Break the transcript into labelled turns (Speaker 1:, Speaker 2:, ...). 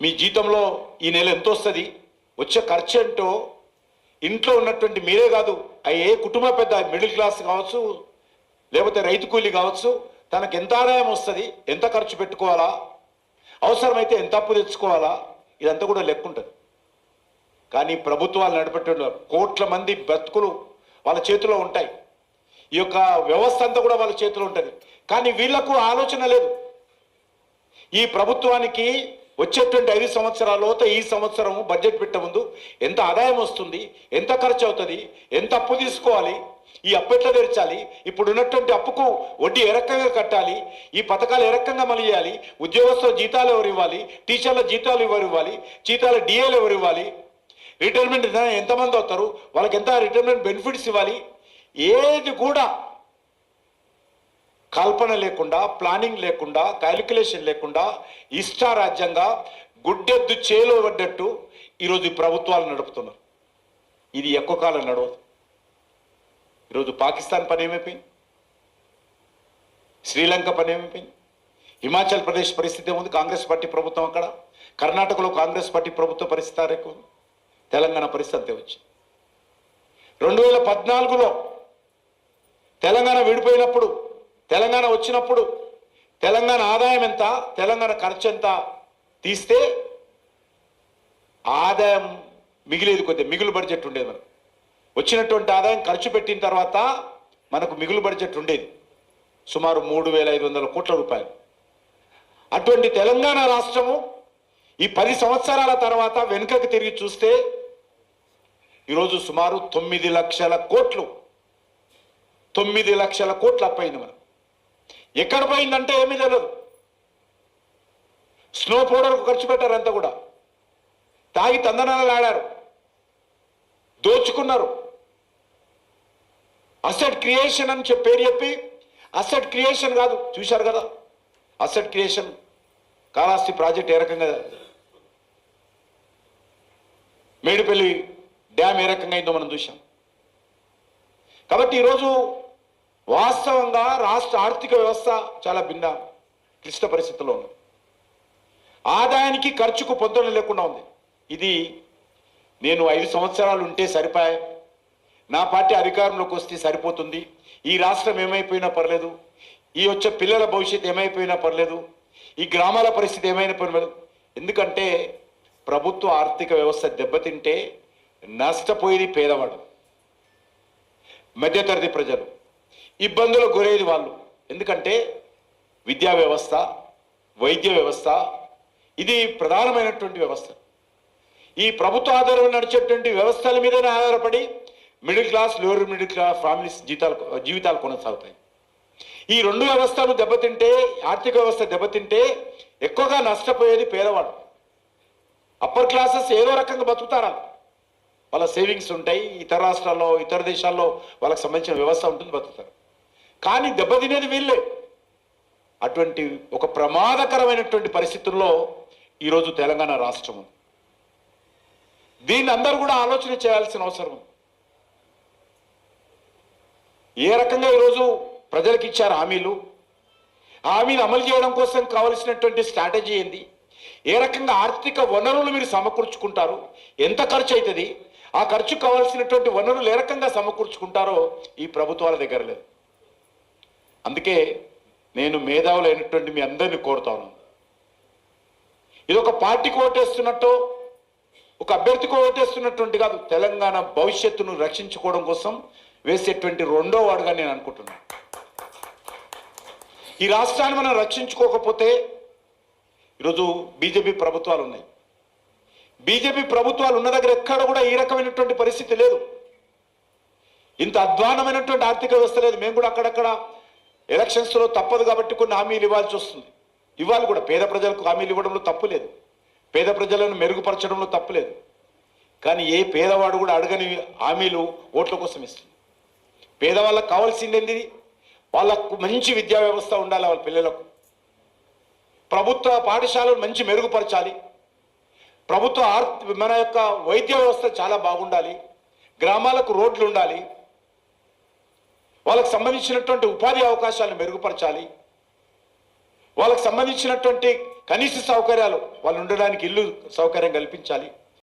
Speaker 1: మీ జీతంలో ఈ నెల ఎంత వస్తుంది, వచ్చే ఖర్చు ఏంటో ఇంట్లో ఉన్నటువంటి మీరే కాదు, ఏ కుటుంబ పెద్ద మిడిల్ క్లాస్ కావచ్చు, లేకపోతే రైతు కూలీ కావచ్చు, తనకు ఎంత ఆదాయం వస్తుంది, ఎంత ఖర్చు పెట్టుకోవాలా, అవసరమైతే ఎంత అప్పు తెచ్చుకోవాలా, ఇదంతా కూడా లెక్క ఉంటుంది. కానీ ప్రభుత్వాలు నడిపే కోట్ల మంది బ్రతుకులు వాళ్ళ చేతిలో ఉంటాయి. ఈ యొక్క వ్యవస్థ అంతా కూడా వాళ్ళ చేతిలో ఉంటుంది. కానీ వీళ్లకు ఆలోచన లేదు. ఈ ప్రభుత్వానికి వచ్చేటువంటి 5 సంవత్సరాలతో ఈ సంవత్సరం బడ్జెట్ పెట్టే ముందు ఎంత ఆదాయం వస్తుంది, ఎంత ఖర్చు అవుతుంది, ఎంత అప్పు తీసుకోవాలి, ఈ అప్పు ఎట్లా తెరచాలి, ఇప్పుడు ఉన్నటువంటి అప్పుకు వడ్డీ ఏ రకంగా కట్టాలి, ఈ పథకాలు ఏ రకంగా అమలు చేయాలి, ఉద్యోగస్తుల జీతాలు ఎవరు ఇవ్వాలి, టీచర్ల జీతాలు ఎవరు ఇవ్వాలి, జీతాల డిఏలు ఎవరు ఇవ్వాలి, రిటైర్మెంట్ ఎంతమంది అవుతారు, వాళ్ళకి ఎంత రిటైర్మెంట్ బెనిఫిట్స్ ఇవ్వాలి, ఏది కూడా కల్పన లేకుండా, ప్లానింగ్ లేకుండా, క్యాలిక్యులేషన్ లేకుండా ఇష్టారాజ్యంగా గుడ్డెద్దు చేలో పడ్డట్టు ఈరోజు ఈ ప్రభుత్వాలు నడుపుతున్నారు. ఇది ఎక్కువ కాలం నడవదు. ఈరోజు పాకిస్తాన్ పని ఏమైపోయింది, శ్రీలంక పని ఏమైపోయింది, హిమాచల్ ప్రదేశ్ పరిస్థితి ఏముంది, కాంగ్రెస్ పార్టీ ప్రభుత్వం అక్కడ, కర్ణాటకలో కాంగ్రెస్ పార్టీ ప్రభుత్వ పరిస్థితి ఎక్కువ, తెలంగాణ పరిస్థితి అంతే వచ్చింది. 2014లో తెలంగాణ విడిపోయినప్పుడు, తెలంగాణ వచ్చినప్పుడు తెలంగాణ ఆదాయం ఎంత, తెలంగాణ ఖర్చు ఎంత తీస్తే ఆదాయం మిగిలేది కొద్దిగా, మిగులు బడ్జెట్ ఉండేది. మనకు వచ్చినటువంటి ఆదాయం ఖర్చు పెట్టిన తర్వాత మనకు మిగులు బడ్జెట్ ఉండేది సుమారు 3,500 కోట్ల రూపాయలు. అటువంటి తెలంగాణ రాష్ట్రము ఈ 10 సంవత్సరాల తర్వాత వెనుకకు తిరిగి చూస్తే ఈరోజు సుమారు 9 లక్షల కోట్లు, 9 లక్షల కోట్లు అప్పయింది. మనం ఎక్కడ పోయిందంటే ఏమీ తెలియదు. స్నో పౌడర్కు ఖర్చు పెట్టారు, అంతా కూడా తాగి తందనాలు ఆడారు, దోచుకున్నారు. అసెట్ క్రియేషన్ అని పేరు చెప్పి, అసెట్ క్రియేషన్ కాదు, చూశారు కదా అసెట్ క్రియేషన్, కాళహస్తి ప్రాజెక్ట్ ఏ రకంగా, మేడిపల్లి డ్యామ్ ఏ రకంగా అయిందో మనం చూసాం. కాబట్టి ఈరోజు వాస్తవంగా రాష్ట్ర ఆర్థిక వ్యవస్థ చాలా భిన్న క్లిష్ట పరిస్థితుల్లో ఉంది. ఆదాయానికి ఖర్చుకు పొందడం లేకుండా ఉంది. ఇది నేను 5 సంవత్సరాలు ఉంటే సరిపోయా, నా పార్టీ అధికారంలోకి వస్తే సరిపోతుంది, ఈ రాష్ట్రం ఏమైపోయినా పర్లేదు, ఈ వచ్చే పిల్లల భవిష్యత్తు ఏమైపోయినా పర్లేదు, ఈ గ్రామాల పరిస్థితి ఏమైనా పర్లేదు. ఎందుకంటే ప్రభుత్వ ఆర్థిక వ్యవస్థ దెబ్బతింటే నష్టపోయేది పేదవాడు, మధ్యతరగతి ప్రజలు, ఇబ్బందులకు గురయ్యేది వాళ్ళు. ఎందుకంటే విద్యా వ్యవస్థ, వైద్య వ్యవస్థ ఇది ప్రధానమైనటువంటి వ్యవస్థ. ఈ ప్రభుత్వ ఆధారంలో నడిచేటువంటి వ్యవస్థల మీదనే ఆధారపడి middle class, lower middle class families జీవితాలు కొనసాగుతాయి. ఈ 2 వ్యవస్థలు దెబ్బతింటే, ఆర్థిక వ్యవస్థ దెబ్బతింటే ఎక్కువగా నష్టపోయేది పేదవాడు. అప్పర్ క్లాసెస్ ఏదో రకంగా బతుకుతారా, వాళ్ళ సేవింగ్స్ ఉంటాయి, ఇతర రాష్ట్రాల్లో ఇతర దేశాల్లో వాళ్ళకి సంబంధించిన వ్యవస్థ ఉంటుంది, బతుకుతారు. కానీ దెబ్బతినేది వీళ్ళే. అటువంటి ఒక ప్రమాదకరమైనటువంటి పరిస్థితుల్లో ఈరోజు తెలంగాణ రాష్ట్రం ఉంది. దీన్ని అందరూ కూడా ఆలోచన చేయాల్సిన అవసరం ఉంది. ఏ రకంగా ఈరోజు ప్రజలకు ఇచ్చారు హామీలు అమలు చేయడం కోసం కావలసినటువంటి స్ట్రాటజీ ఏంది, ఏ రకంగా ఆర్థిక వనరులు మీరు సమకూర్చుకుంటారు, ఎంత ఖర్చు అవుతుంది, ఆ ఖర్చుకు కావాల్సినటువంటి వనరులు ఏ రకంగా సమకూర్చుకుంటారో ఈ ప్రభుత్వాల దగ్గర లేదు. అందుకే నేను మేధావులైనటువంటి మీ అందరినీ కోరుతాను, ఇది ఒక పార్టీకి ఓటేస్తున్నట్టు, ఒక అభ్యర్థికి ఓటేస్తున్నటువంటి కాదు, తెలంగాణ భవిష్యత్తును రక్షించుకోవడం కోసం వేసేటువంటి 2వ వాడుగా నేను అనుకుంటున్నాను. ఈ రాష్ట్రాన్ని మనం రక్షించుకోకపోతే, ఈరోజు బీజేపీ ప్రభుత్వాలు ఉన్నాయి, బీజేపీ ప్రభుత్వాలు ఉన్న దగ్గర ఎక్కడ కూడా ఈ రకమైనటువంటి పరిస్థితి లేదు, ఇంత అధ్వానమైనటువంటి ఆర్థిక వ్యవస్థ లేదు. మేము కూడా అక్కడక్కడ ఎలక్షన్స్లో తప్పదు కాబట్టి కొన్ని హామీలు ఇవ్వాల్సి వస్తుంది, ఇవ్వాలి కూడా. పేద ప్రజలకు హామీలు ఇవ్వడంలో తప్పు లేదు, పేద ప్రజలను మెరుగుపరచడంలో తప్పు లేదు. కానీ ఏ పేదవాడు కూడా అడగని హామీలు ఓట్ల కోసం ఇస్తుంది. పేదవాళ్ళకు కావాల్సింది ఏంది, వాళ్ళకు మంచి విద్యా వ్యవస్థ ఉండాలి, వాళ్ళ పిల్లలకు ప్రభుత్వ పాఠశాలలు మంచి మెరుగుపరచాలి, ప్రభుత్వ మన యొక్క వైద్య వ్యవస్థ చాలా బాగుండాలి, గ్రామాలకు రోడ్లు ఉండాలి, వాళ్ళకు సంబంధించినటువంటి ఉపాధి అవకాశాలను మెరుగుపరచాలి, వాళ్ళకు సంబంధించినటువంటి కనీస సౌకర్యాలు వాళ్ళు ఉండడానికి ఇల్లు సౌకర్యం కల్పించాలి.